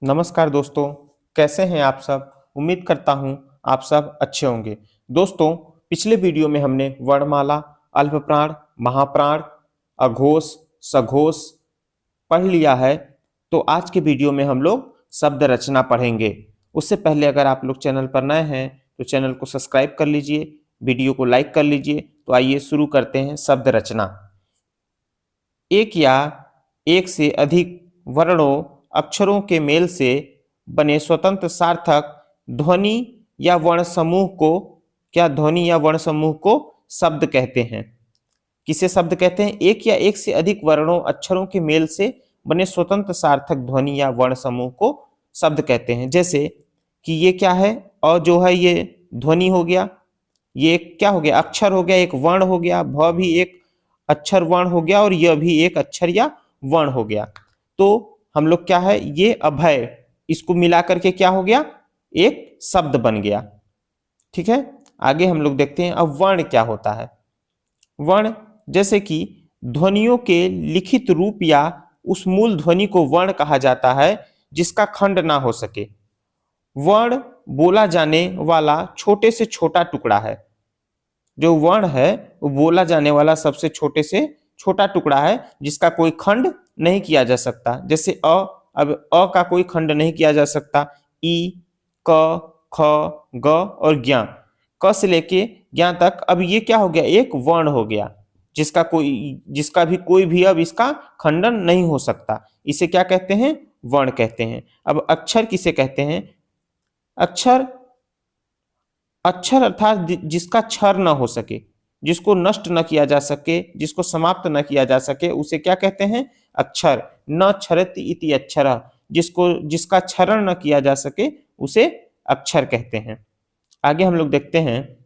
नमस्कार दोस्तों, कैसे हैं आप सब। उम्मीद करता हूं आप सब अच्छे होंगे। दोस्तों, पिछले वीडियो में हमने वर्णमाला, अल्पप्राण, महाप्राण, अघोष, सघोष पढ़ लिया है। तो आज के वीडियो में हम लोग शब्द रचना पढ़ेंगे। उससे पहले अगर आप लोग चैनल पर नए हैं तो चैनल को सब्सक्राइब कर लीजिए, वीडियो को लाइक कर लीजिए। तो आइए शुरू करते हैं शब्द रचना। एक या एक से अधिक वर्णों अक्षरों के मेल से बने स्वतंत्र सार्थक ध्वनि या वर्ण समूह को शब्द कहते हैं। किसे शब्द कहते हैं? एक या एक से अधिक वर्णों अक्षरों के मेल से बने स्वतंत्र सार्थक ध्वनि या वर्ण समूह को शब्द कहते हैं। जैसे कि ये क्या है, और जो है ये ध्वनि हो गया, ये एक क्या हो गया, अक्षर हो गया, एक वर्ण हो गया, भ भी एक अक्षर वर्ण हो गया और यह भी एक अक्षर या वर्ण हो गया। तो हम लोग क्या है, ये अभय, इसको मिलाकर के क्या हो गया, एक शब्द बन गया। ठीक है, आगे हम लोग देखते हैं अब वर्ण क्या होता है। वर्ण जैसे कि ध्वनियों के लिखित रूप या उस मूल ध्वनि को वर्ण कहा जाता है जिसका खंड ना हो सके। वर्ण बोला जाने वाला छोटे से छोटा टुकड़ा है। जो वर्ण है वो बोला जाने वाला सबसे छोटे से छोटा टुकड़ा है जिसका कोई खंड नहीं किया जा सकता। जैसे अब अ का कोई खंड नहीं किया जा सकता। ई, क, ख, ग और ज्ञ, क से लेके ज्ञ तक। अब ये क्या हो गया, एक वर्ण हो गया जिसका भी कोई भी अब इसका खंडन नहीं हो सकता। इसे क्या कहते हैं, वर्ण कहते हैं। अब अक्षर किसे कहते हैं? अक्षर अर्थात जिसका क्षर न हो सके, जिसको नष्ट न किया जा सके, जिसको समाप्त न किया जा सके, उसे क्या कहते हैं? अक्षर। न क्षरति इति अक्षरः, जिसका क्षरण न किया जा सके उसे अक्षर कहते हैं। आगे हम लोग देखते हैं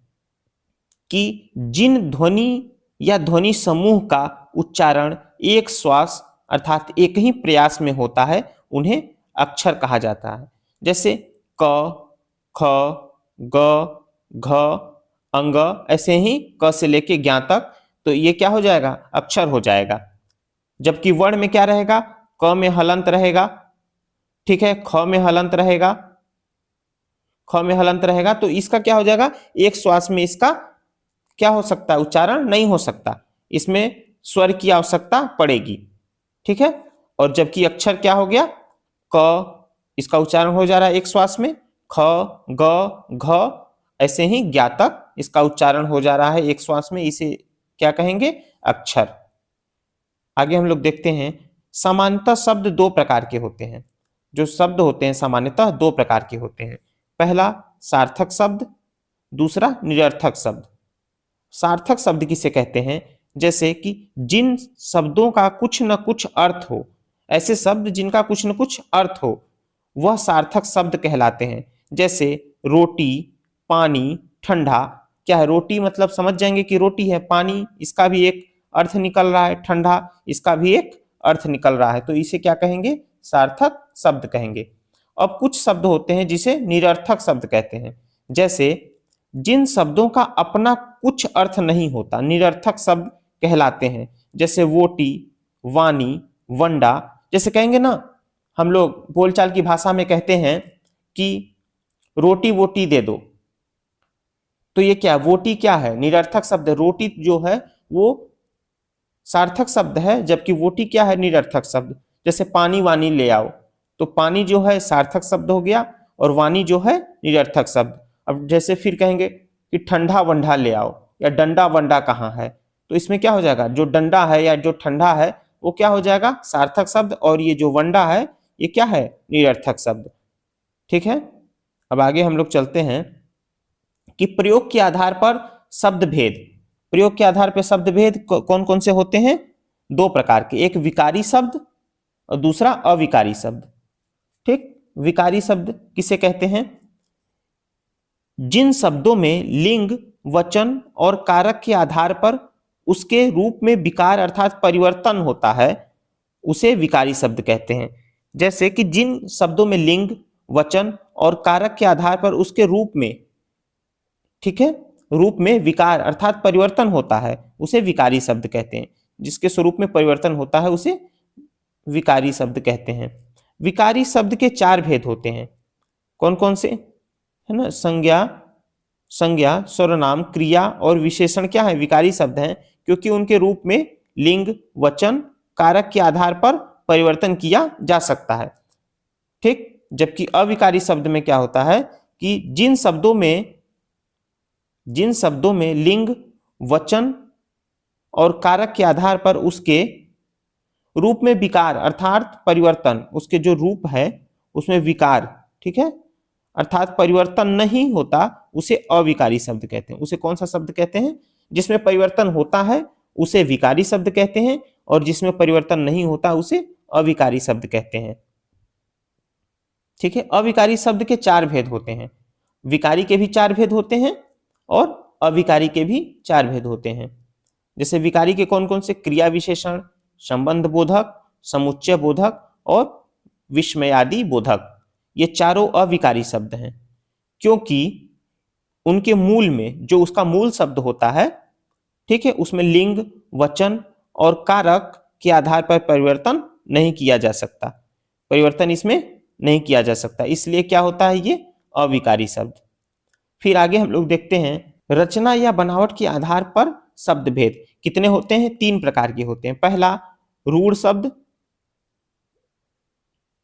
कि जिन ध्वनि या ध्वनि समूह का उच्चारण एक श्वास अर्थात एक ही प्रयास में होता है उन्हें अक्षर कहा जाता है। जैसे क, ख, ग, घ, अंग, ऐसे ही क से लेके ज्ञ तक। तो ये क्या हो जाएगा, अक्षर हो जाएगा। जबकि वर्ण में क्या रहेगा, क में हलंत रहेगा, ठीक है, ख में हलंत रहेगा, तो इसका क्या हो जाएगा, एक श्वास में इसका क्या हो सकता है, उच्चारण नहीं हो सकता, इसमें स्वर की आवश्यकता पड़ेगी। ठीक है, और जबकि अक्षर क्या हो गया, क, इसका उच्चारण हो जा रहा है एक श्वास में, ख, ग, घ, ऐसे ही ज्ञ तक इसका उच्चारण हो जा रहा है एक श्वास में, इसे क्या कहेंगे, अक्षर। आगे हम लोग देखते हैं सामान्यतः शब्द दो प्रकार के होते हैं। जो शब्द होते हैं सामान्यतः दो प्रकार के होते हैं। पहला सार्थक शब्द, दूसरा निरर्थक शब्द। सार्थक शब्द किसे कहते हैं? जैसे कि जिन शब्दों का कुछ न कुछ अर्थ हो, ऐसे शब्द जिनका कुछ न कुछ अर्थ हो, वह सार्थक शब्द कहलाते हैं। जैसे रोटी, पानी, ठंडा। क्या है, रोटी मतलब समझ जाएंगे कि रोटी है, पानी इसका भी एक अर्थ निकल रहा है, ठंडा इसका भी एक अर्थ निकल रहा है, तो इसे क्या कहेंगे, सार्थक शब्द कहेंगे। अब कुछ शब्द होते हैं जिसे निरर्थक शब्द कहते हैं। जैसे जिन शब्दों का अपना कुछ अर्थ नहीं होता, निरर्थक शब्द कहलाते हैं। जैसे वोटी, वानी, वंडा। जैसे कहेंगे ना, हम लोग बोलचाल की भाषा में कहते हैं कि रोटी वोटी दे दो, तो ये क्या, वोटी क्या है, निरर्थक शब्द है। रोटी जो है वो सार्थक शब्द है, जबकि वोटी क्या है, निरर्थक शब्द। जैसे पानी वानी ले आओ, तो पानी जो है सार्थक शब्द हो गया और वानी जो है निरर्थक शब्द। अब जैसे फिर कहेंगे कि ठंडा वंडा ले आओ, या डंडा वंडा कहाँ है, तो इसमें क्या हो जाएगा, जो डंडा है या जो ठंडा है वो क्या हो जाएगा, सार्थक शब्द, और ये जो वंडा है ये क्या है, निरर्थक शब्द। ठीक है, अब आगे हम लोग चलते हैं कि प्रयोग के आधार पर शब्द भेद। प्रयोग के आधार पर शब्द भेद कौन कौन से होते हैं? दो प्रकार के, एक विकारी शब्द और दूसरा अविकारी शब्द। ठीक, विकारी शब्द किसे कहते हैं? जिन शब्दों में लिंग, वचन और कारक के आधार पर उसके रूप में विकार अर्थात परिवर्तन होता है उसे विकारी शब्द कहते हैं। जैसे कि जिन शब्दों में लिंग, वचन और कारक के आधार पर उसके रूप में, ठीक है, रूप में विकार अर्थात परिवर्तन होता है उसे विकारी शब्द कहते हैं। जिसके स्वरूप में परिवर्तन होता है उसे विकारी शब्द कहते हैं। विकारी शब्द के 4 भेद होते हैं। कौन कौन से, है ना? संज्ञा, सर्वनाम, क्रिया और विशेषण क्या है? विकारी शब्द हैं, क्योंकि उनके रूप में लिंग, वचन, कारक के आधार पर परिवर्तन किया जा सकता है। ठीक। जबकि अविकारी शब्द में क्या होता है कि जिन शब्दों में लिंग, वचन और कारक के आधार पर उसके रूप में विकार अर्थात परिवर्तन, उसके जो रूप है उसमें विकार, ठीक है, अर्थात परिवर्तन नहीं होता, उसे अविकारी शब्द कहते हैं। उसे कौन सा शब्द कहते हैं? जिसमें परिवर्तन होता है उसे विकारी शब्द कहते हैं, और जिसमें परिवर्तन नहीं होता उसे अविकारी शब्द कहते हैं। ठीक है। अविकारी शब्द के 4 भेद होते हैं। विकारी के भी 4 भेद होते हैं और अविकारी के भी 4 भेद होते हैं। जैसे विकारी के कौन कौन से? क्रिया विशेषण, संबंध बोधक, समुच्चय बोधक और विस्मयादि बोधक। ये चारों अविकारी शब्द हैं, क्योंकि उनके मूल में जो उसका मूल शब्द होता है, ठीक है, उसमें लिंग, वचन और कारक के आधार पर परिवर्तन नहीं किया जा सकता, परिवर्तन इसमें नहीं किया जा सकता, इसलिए क्या होता है? ये अविकारी शब्द। फिर आगे हम लोग देखते हैं रचना या बनावट के आधार पर शब्द भेद कितने होते हैं? 3 प्रकार के होते हैं। पहला रूढ़ शब्द,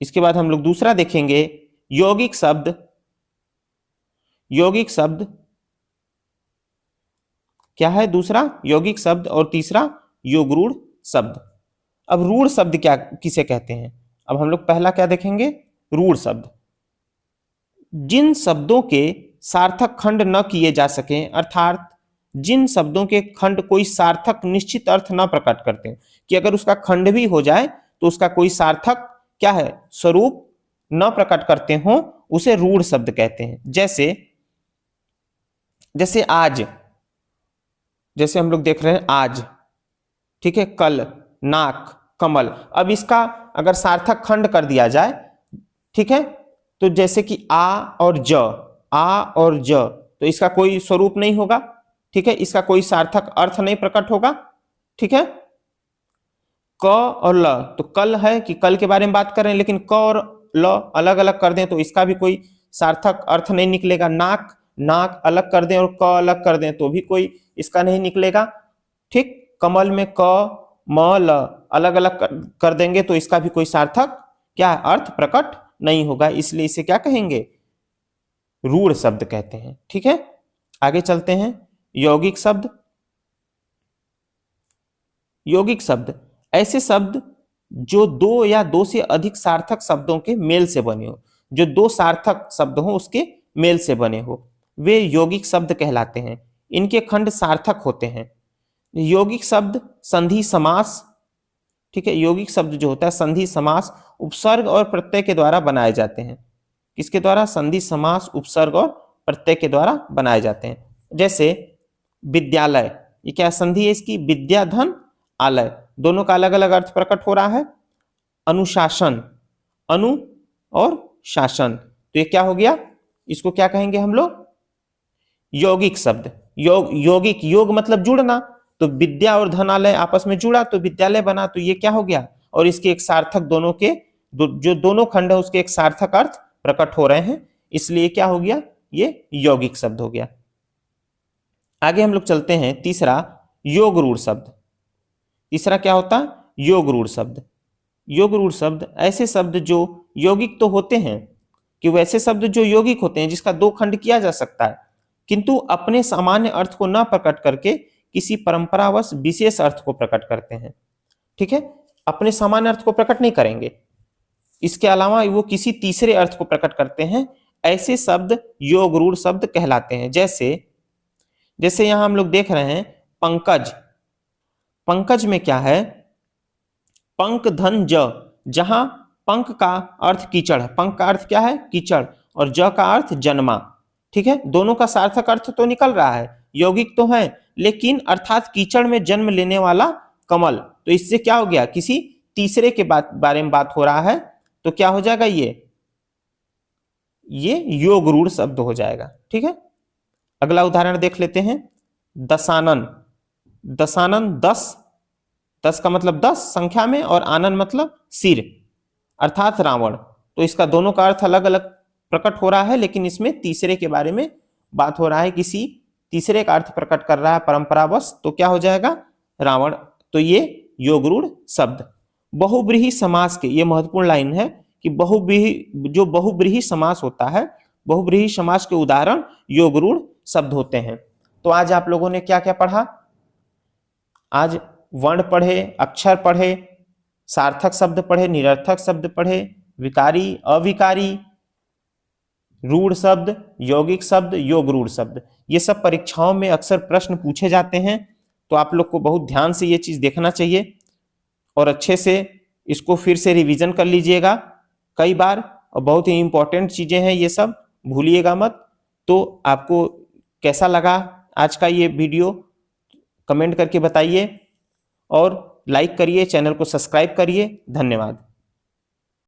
इसके बाद हम लोग दूसरा देखेंगे यौगिक शब्द, यौगिक शब्द क्या है? दूसरा यौगिक शब्द, और तीसरा योगरूढ़ शब्द। अब रूढ़ शब्द क्या किसे कहते हैं? अब हम लोग पहला क्या देखेंगे? रूढ़ शब्द। जिन शब्दों के सार्थक खंड न किए जा सके, अर्थात जिन शब्दों के खंड कोई सार्थक निश्चित अर्थ न प्रकट करते, कि अगर उसका खंड भी हो जाए तो उसका कोई सार्थक क्या है? स्वरूप न प्रकट करते हो, उसे रूढ़ शब्द कहते हैं। जैसे आज, जैसे हम लोग देख रहे हैं आज, ठीक है, कल, नाक, कमल। अब इसका अगर सार्थक खंड कर दिया जाए, ठीक है, तो जैसे कि आ और ज, तो इसका कोई स्वरूप नहीं होगा, ठीक है, इसका कोई सार्थक अर्थ नहीं प्रकट होगा, ठीक है। क और ल, तो कल है कि कल के बारे में बात कर रहे हैं, लेकिन क और ल अलग अलग कर दें तो इसका भी कोई सार्थक अर्थ नहीं निकलेगा। नाक अलग कर दें और क अलग कर दें तो भी कोई इसका नहीं निकलेगा, ठीक। कमल में क म ल अलग अलग कर देंगे तो इसका भी कोई सार्थक क्या अर्थ प्रकट नहीं होगा, इसलिए इसे क्या कहेंगे? रूढ़ शब्द कहते हैं, ठीक है। आगे चलते हैं। यौगिक शब्द। यौगिक शब्द ऐसे शब्द जो 2 या 2 से अधिक सार्थक शब्दों के मेल से बने हो, जो 2 सार्थक शब्द हो उसके मेल से बने हो, वे यौगिक शब्द कहलाते हैं। इनके खंड सार्थक होते हैं। यौगिक शब्द संधि समास, ठीक है, यौगिक शब्द जो होता है संधि समास, उपसर्ग और प्रत्यय के द्वारा बनाए जाते हैं। किसके द्वारा? संधि समास, उपसर्ग और प्रत्यय के द्वारा बनाए जाते हैं। जैसे विद्यालय, ये क्या संधि है इसकी? विद्या धन आलय, दोनों का अलग अलग अर्थ प्रकट हो रहा है। अनुशासन, अनु और शासन, तो ये क्या हो गया? इसको क्या कहेंगे हम लोग? यौगिक शब्द। यौगिक, योग मतलब जुड़ना, तो विद्या और धनालय आपस में जुड़ा तो विद्यालय बना, तो ये क्या हो गया? और इसके एक सार्थक दोनों के जो दोनों खंड है उसके एक सार्थक अर्थ प्रकट हो रहे हैं, इसलिए क्या हो गया? ये यौगिक शब्द हो गया। आगे हम लोग चलते हैं। तीसरा योगरूढ़ शब्द। तीसरा क्या होता है? योगरूढ़ शब्द। योगरूढ़ शब्द ऐसे शब्द जो यौगिक तो होते हैं, कि वैसे शब्द जो यौगिक होते हैं जिसका 2 खंड किया जा सकता है, किंतु अपने सामान्य अर्थ को न प्रकट करके किसी परंपरावश विशेष अर्थ को प्रकट करते हैं, ठीक है। अपने सामान्य अर्थ को प्रकट नहीं करेंगे, इसके अलावा वो किसी तीसरे अर्थ को प्रकट करते हैं, ऐसे शब्द योगरूढ़ शब्द कहलाते हैं। जैसे यहां हम लोग देख रहे हैं पंकज। पंकज में क्या है? पंक धन ज, जहां पंक का अर्थ कीचड़ है, पंक का अर्थ क्या है? कीचड़, और ज का अर्थ जन्मा, ठीक है। दोनों का सार्थक अर्थ तो निकल रहा है, यौगिक तो है, लेकिन अर्थात कीचड़ में जन्म लेने वाला कमल, तो इससे क्या हो गया? किसी तीसरे के बारे में बात हो रहा है, तो क्या हो जाएगा? ये योगरूढ़ शब्द हो जाएगा, ठीक है। अगला उदाहरण देख लेते हैं। दशानन। दशानन 10 का मतलब 10 संख्या में, और आनन मतलब सिर, अर्थात रावण। तो इसका दोनों का अर्थ अलग अलग प्रकट हो रहा है, लेकिन इसमें तीसरे के बारे में बात हो रहा है, किसी तीसरे का अर्थ प्रकट कर रहा है परंपरावश, तो क्या हो जाएगा? रावण। तो ये योगरूढ़ शब्द। बहुब्रीहि समास के, ये महत्वपूर्ण लाइन है कि जो बहुब्रीहि समास होता है, बहुब्रीहि समास के उदाहरण योगरूढ़ शब्द होते हैं। तो आज आप लोगों ने क्या क्या पढ़ा? आज वर्ण पढ़े, अक्षर पढ़े, सार्थक शब्द पढ़े, निरर्थक शब्द पढ़े, विकारी, अविकारी, रूढ़ शब्द, यौगिक शब्द, योगरूढ़ शब्द। ये सब परीक्षाओं में अक्सर प्रश्न पूछे जाते हैं, तो आप लोग को बहुत ध्यान से ये चीज देखना चाहिए और अच्छे से इसको फिर से रिवीजन कर लीजिएगा कई बार, और बहुत ही इंपॉर्टेंट चीजें हैं ये सब, भूलिएगा मत। तो आपको कैसा लगा आज का ये वीडियो कमेंट करके बताइए, और लाइक करिए, चैनल को सब्सक्राइब करिए। धन्यवाद।